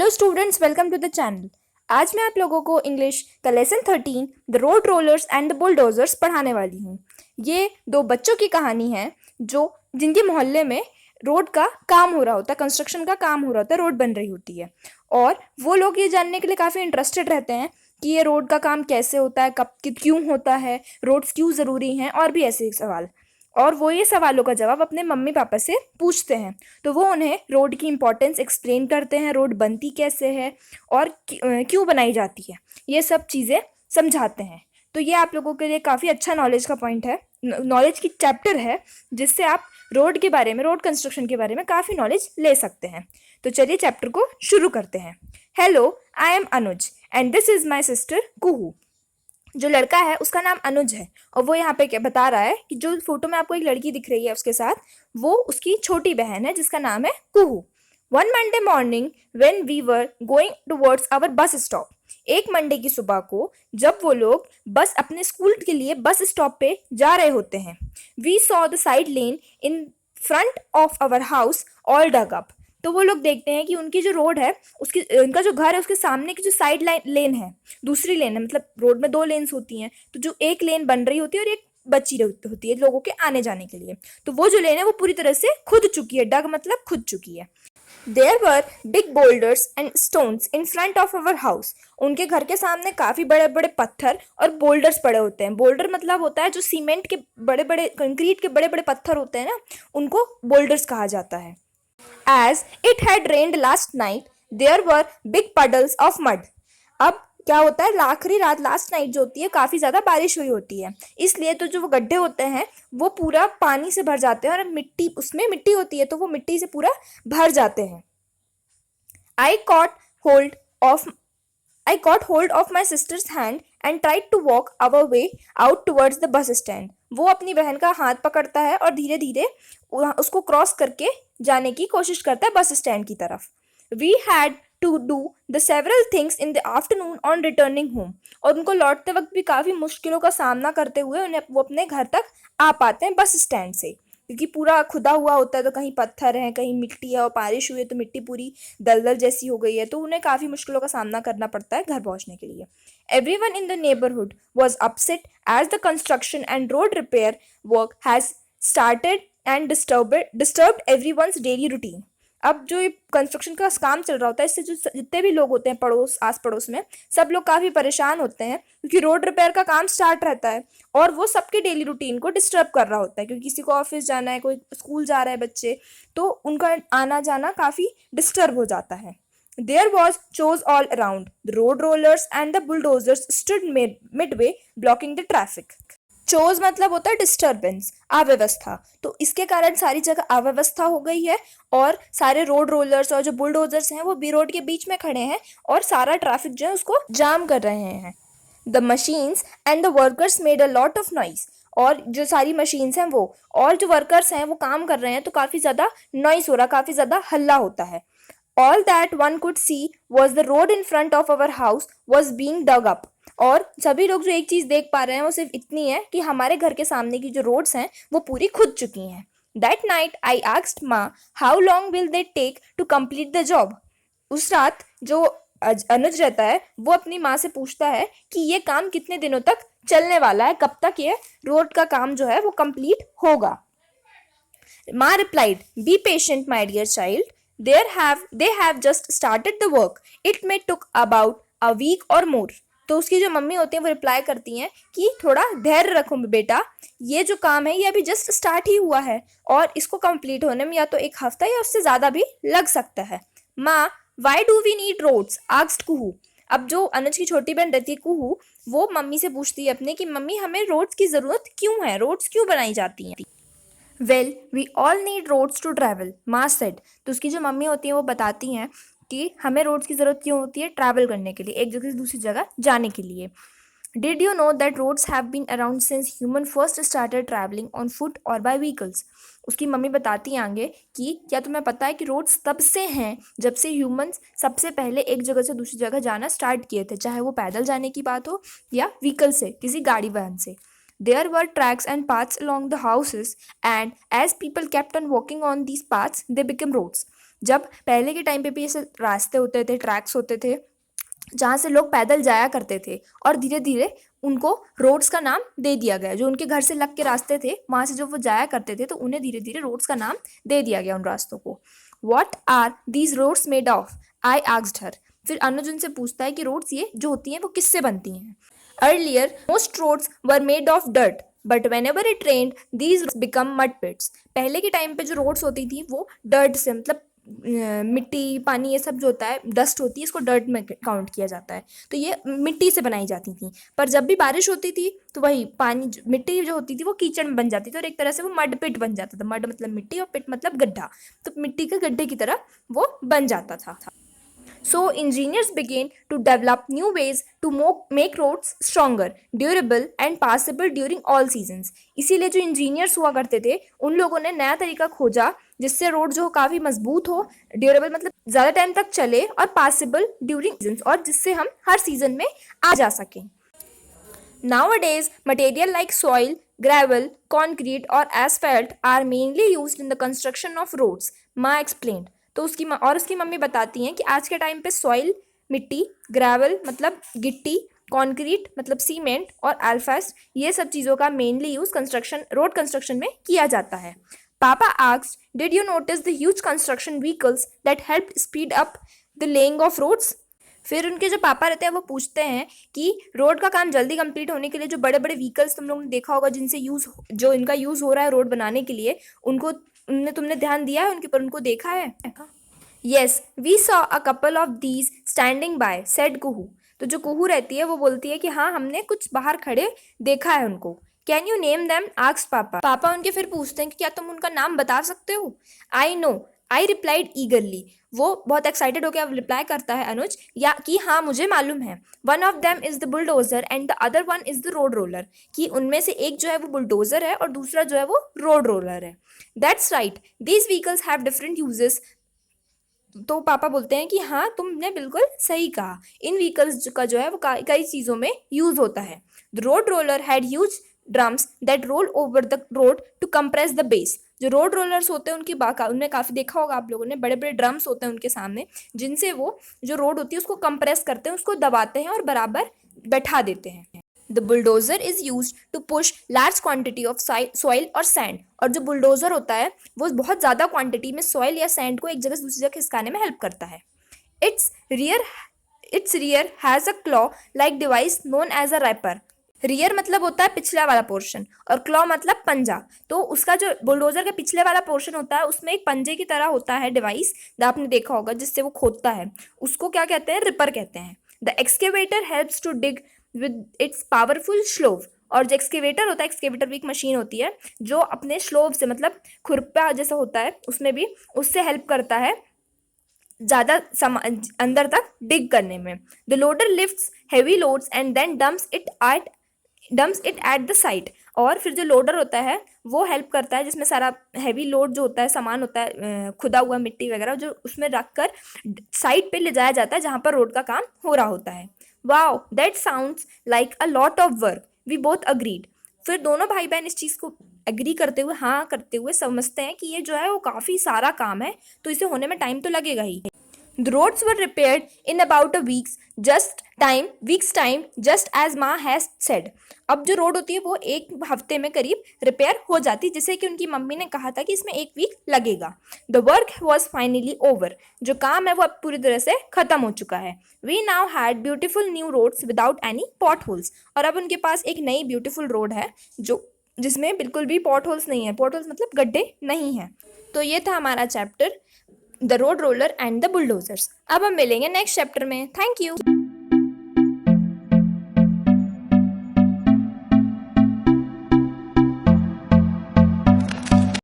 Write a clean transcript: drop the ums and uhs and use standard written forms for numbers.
Hello students, welcome to the channel. आज मैं आप लोगों को इंग्लिश का lesson 13 the road rollers and the bulldozers पढ़ाने वाली हूँ। ये दो बच्चों की कहानी है जो जिनके मोहल्ले में रोड का काम हो रहा होता है, कंस्ट्रक्शन का काम हो रहा होता है, रोड बन रही होती है। और वो लोग ये जानने के लिए काफ़ी इंटरेस्टेड रहते हैं कि ये रोड का काम कैसे होता है, कब क्यों होता है, रोड्स क्यों ज़रूरी हैं, और भी ऐसे सवाल। और वो ये सवालों का जवाब अपने मम्मी पापा से पूछते हैं। तो वो उन्हें रोड की इम्पोर्टेंस एक्सप्लेन करते हैं, रोड बनती कैसे है और क्यों बनाई जाती है, ये सब चीज़ें समझाते हैं। तो ये आप लोगों के लिए काफ़ी अच्छा नॉलेज का पॉइंट है, नॉलेज की चैप्टर है, जिससे आप रोड के बारे में, रोड कंस्ट्रक्शन के बारे में काफ़ी नॉलेज ले सकते हैं। तो चलिए चैप्टर को शुरू करते हैं। Hello, I am Anuj and this is my sister Kuhu. जो लड़का है उसका नाम अनुज है और वो यहाँ पे क्या बता रहा है कि जो फोटो में आपको एक लड़की दिख रही है उसके साथ, वो उसकी छोटी बहन है जिसका नाम है Kuhu. One Monday morning when we were going towards our bus stop, एक मंडे की सुबह को जब वो लोग बस अपने स्कूल के लिए बस स्टॉप पे जा रहे होते हैं, we saw the side lane in front of our house all dug up. तो वो लोग देखते हैं कि उनकी जो रोड है, उसकी उनका जो घर है उसके सामने की जो साइड लेन है, दूसरी लेन है, मतलब रोड में दो लेन्स होती हैं, तो जो एक लेन बन रही होती है और एक बची होती है लोगों के आने जाने के लिए, तो वो जो लेन है वो पूरी तरह से खुद चुकी है। डग मतलब खुद चुकी है। There were big boulders and stones in front of our house, उनके घर के सामने काफ़ी बड़े बड़े पत्थर और बोल्डर्स पड़े होते हैं। बोल्डर मतलब होता है जो सीमेंट के बड़े बड़े, कंक्रीट के बड़े बड़े पत्थर होते हैं ना, उनको बोल्डर्स कहा जाता है। As it had rained last night, there were big puddles of mud. अब क्या होता है, आखिरी रात, लास्ट नाइट जो होती है, काफ़ी ज़्यादा बारिश हुई होती है, इसलिए तो जो वो गड्ढे होते हैं वो पूरा पानी से भर जाते हैं और मिट्टी, उसमें मिट्टी होती है तो वो मिट्टी से पूरा भर जाते हैं। I caught hold of I got hold of my sister's hand and tried to walk our way out towards the bus stand. वो अपनी बहन का हाथ पकड़ता है और धीरे धीरे उसको क्रॉस करके जाने की कोशिश करता है बस स्टैंड की तरफ। We had to do the several things in the afternoon on returning home. और उनको लौटते वक्त भी काफ़ी मुश्किलों का सामना करते हुए उन्हें वो अपने घर तक आ पाते हैं बस स्टैंड से, क्योंकि पूरा खुदा हुआ होता है, तो कहीं पत्थर है, कहीं मिट्टी है, और बारिश हुई है तो मिट्टी पूरी दलदल जैसी हो गई है, तो उन्हें काफ़ी मुश्किलों का सामना करना पड़ता है घर पहुंचने के लिए। Everyone in the neighbourhood was upset as the construction and road repair work has started and disturbed everyone's daily routine. अब जो ये कंस्ट्रक्शन का काम चल रहा होता है, इससे जो जितने भी लोग होते हैं पड़ोस, आस पड़ोस में, सब लोग काफ़ी परेशान होते हैं, क्योंकि रोड रिपेयर का काम स्टार्ट रहता है और वो सबके डेली रूटीन को डिस्टर्ब कर रहा होता है, क्योंकि किसी को ऑफिस जाना है, कोई स्कूल जा रहा है बच्चे, तो उनका आना जाना काफ़ी डिस्टर्ब हो जाता है। There was chores all around. The road rollers and the bulldozers stood midway, blocking the traffic. Chose मतलब होता है डिस्टर्बेंस, अव्यवस्था। तो इसके कारण सारी जगह अव्यवस्था हो गई है और सारे रोड रोलर्स और जो बुलडोजर्स हैं वो भी रोड के बीच में खड़े हैं और सारा ट्रैफिक जो है उसको जाम कर रहे हैं। The machines and the workers made a lot of noise, और जो सारी मशीन्स हैं वो और जो वर्कर्स हैं वो काम कर रहे हैं, तो काफ़ी ज़्यादा नॉइस हो रहा, काफ़ी ज़्यादा हल्ला होता है। All that one could see was the road in front of our house was being dug up. और सभी लोग जो एक चीज़ देख पा रहे हैं वो सिर्फ इतनी है कि हमारे घर के सामने की जो रोड्स हैं वो पूरी खुद चुकी हैं। That night I asked माँ how long will they take to complete the job. उस रात जो अनुज रहता है वो अपनी माँ से पूछता है कि ये काम कितने दिनों तक चलने वाला है, कब तक ये रोड का काम जो है वो कंप्लीट होगा। माँ replied, be patient my dear child. They have just started the work. It may took about a week or more. तो उसकी जो मम्मी होती हैं वो रिप्लाई करती हैं कि थोड़ा धैर्य रखो बेटा, ये जो काम है ये अभी जस्ट स्टार्ट ही हुआ है और इसको कंप्लीट होने में या तो एक हफ्ता या उससे ज़्यादा भी लग सकता है। माँ, why do we need roads asked Kuhu. अब जो अनुज की छोटी बहन रहती है कुहू, वो मम्मी से पूछती है अपने कि मम्मी हमें रोड्स की ज़रूरत क्यों है, रोड्स क्यों बनाई जाती हैं। Well we all need roads to travel, माँ सेड। तो उसकी जो मम्मी होती हैं वो बताती हैं कि हमें रोड्स की ज़रूरत क्यों होती है, ट्रैवल करने के लिए, एक जगह से दूसरी जगह जाने के लिए। Did you know that roads have been around since human first started travelling on foot और बाय व्हीकल्स। उसकी मम्मी बताती हैं आगे कि क्या तुम्हें पता है कि रोड्स तब से हैं जब से ह्यूमंस सबसे पहले एक जगह से दूसरी जगह जाना स्टार्ट किए थे, चाहे वो पैदल जाने की बात हो या व्हीकल से, किसी गाड़ी वाहन से। There were tracks and paths along the houses, and as people kept on walking on these paths, they became roads. जब पहले के टाइम पे भी ऐसे रास्ते होते थे, ट्रैक्स होते थे जहाँ से लोग पैदल जाया करते थे, और धीरे धीरे उनको रोड्स का नाम दे दिया गया। जो उनके घर से लग के रास्ते थे वहाँ से जो वो जाया करते थे, तो उन्हें धीरे धीरे रोड्स का नाम दे दिया गया उन रास्तों को। What are these roads made of? I asked her. फिर अनुज उनसे पूछता है कि रोड्स ये जो होती हैं वो किससे बनती हैं? Earlier most roads were made of dirt but whenever it rained these become mud pits. पहले के टाइम पे जो रोड्स होती थी वो डर्ट से, मतलब मिट्टी पानी ये सब जो होता है, डस्ट होती है, इसको डर्ट में काउंट किया जाता है। तो ये मिट्टी से बनाई जाती थी, पर जब भी बारिश होती थी तो वही पानी मिट्टी जो होती थी वो कीचड़ में बन जाती थी, और एक तरह से वो मड पिट बन जाता था। मड मतलब मिट्टी और पिट मतलब गड्ढा, तो मिट्टी के गड्ढे की तरह वो बन जाता था। So engineers began to develop new ways to make roads stronger, durable and passable during all seasons. इसीलिए जो इंजीनियर्स हुआ करते थे उन लोगों ने नया तरीका खोजा जिससे रोड जो काफ़ी मजबूत हो, ड्यूरेबल मतलब ज़्यादा टाइम तक चले, और पासिबल ड्यूरिंग सीजन्स, और जिससे हम हर सीजन में आ जा सकें। Nowadays, material like soil, gravel, concrete or asphalt are mainly used in the construction of roads, माँ explained। तो उसकी मम्मी बताती हैं कि आज के टाइम पे सॉइल मिट्टी, ग्रेवल मतलब गिट्टी, कॉन्क्रीट मतलब सीमेंट, और एल्फास्ट ये सब चीज़ों का मेनली यूज़ रोड कंस्ट्रक्शन में किया जाता है। पापा asked, did you notice the huge construction vehicles that help speed up the laying of roads? फिर उनके जो पापा रहते हैं वो पूछते हैं कि रोड का काम जल्दी कंप्लीट होने के लिए जो बड़े बड़े व्हीकल्स तुम लोगों ने देखा होगा जिनसे जो इनका यूज़ हो रहा है रोड बनाने के लिए, तुमने ध्यान दिया है उनके पर, उनको देखा है? Yes, we saw a couple of these standing by, said Kuhu. तो जो कुहू रहती है वो बोलती है कि हाँ हमने कुछ बाहर खड़े देखा है उनको। Can you name them? Asked पापा। पापा उनके फिर पूछते हैं कि क्या तुम उनका नाम बता सकते हो? I know, I replied ईगरली। वो बहुत एक्साइटेड होकर अब रिप्लाई करता है अनुज, या कि हाँ मुझे मालूम है। One of them is the bulldozer and the other one is the road roller. कि उनमें से एक जो है वो बुलडोजर है और दूसरा जो है वो रोड रोलर है। That's right, these vehicles have different uses. तो पापा बोलते हैं कि हाँ तुमने बिल्कुल सही कहा, इन व्हीकल्स का जो है वो कई चीज़ों में यूज़ होता है। The road roller had huge drums that roll over the road to compress the base. जो रोड रोलर्स होते हैं उनमें काफ़ी देखा होगा आप लोगों ने, बड़े बड़े ड्रम्स होते हैं उनके सामने, जिनसे वो जो रोड होती है उसको कंप्रेस करते हैं, उसको दबाते हैं और बराबर बैठा देते हैं। The bulldozer is use to push large quantity of soil और सैंड। और जो बुलडोजर होता है वो बहुत ज़्यादा क्वांटिटी में सॉइल या सैंड को एक जगह से दूसरी जगह खिसकाने में हेल्प करता है। Its rear has a claw like device known as a ripper. Rear मतलब होता है पिछला वाला पोर्शन, और क्लॉ मतलब पंजा। तो उसका जो बुलडोजर का पिछले वाला पोर्शन होता है उसमें एक पंजे की तरह होता है डिवाइस, जो आपने देखा होगा जिससे वो खोदता है, उसको क्या कहते हैं? रिपर कहते हैं। The excavator helps to dig with its powerful shovel. और जो एक्सकेवेटर होता है, एक्सकेवेटर भी एक मशीन होती है जो अपने स्लोव से, मतलब खुरपा जैसा होता है उसमें भी, उससे हेल्प करता है ज़्यादा अंदर तक डिग करने में। The loader lifts heavy loads and then dumps it at the site. और फिर जो लोडर होता है वो हेल्प करता है, जिसमें सारा हैवी लोड जो होता है, सामान होता है खुदा हुआ मिट्टी वगैरह, जो उसमें रख कर साइट पे ले जाया जाता है जहाँ पर रोड का काम हो रहा होता है। Wow, that sounds like a lot of work, we both agreed. फिर दोनों भाई बहन इस चीज़ को एग्री करते हुए, हाँ करते हुए समझते हैं कि ये जो है वो काफ़ी सारा काम है, तो इसे होने में टाइम तो लगेगा ही। The roads were repaired in about a week's time, just as Ma has said. अब जो रोड होती है वो एक हफ्ते में करीब रिपेयर हो जाती, जिसे कि उनकी मम्मी ने कहा था कि इसमें एक वीक लगेगा। The work was finally over. जो काम है वो अब पूरी तरह से खत्म हो चुका है। We now had beautiful new roads without any potholes. और अब उनके पास एक नई ब्यूटीफुल रोड है जिसमें बिल्कुल भी पॉट होल्स नहीं है। पॉट होल्स मतलब गड्ढे नहीं हैं। तो ये था हमारा chapter the road roller and the bulldozers. अब हम मिलेंगे नेक्स्ट चैप्टर में। Thank you.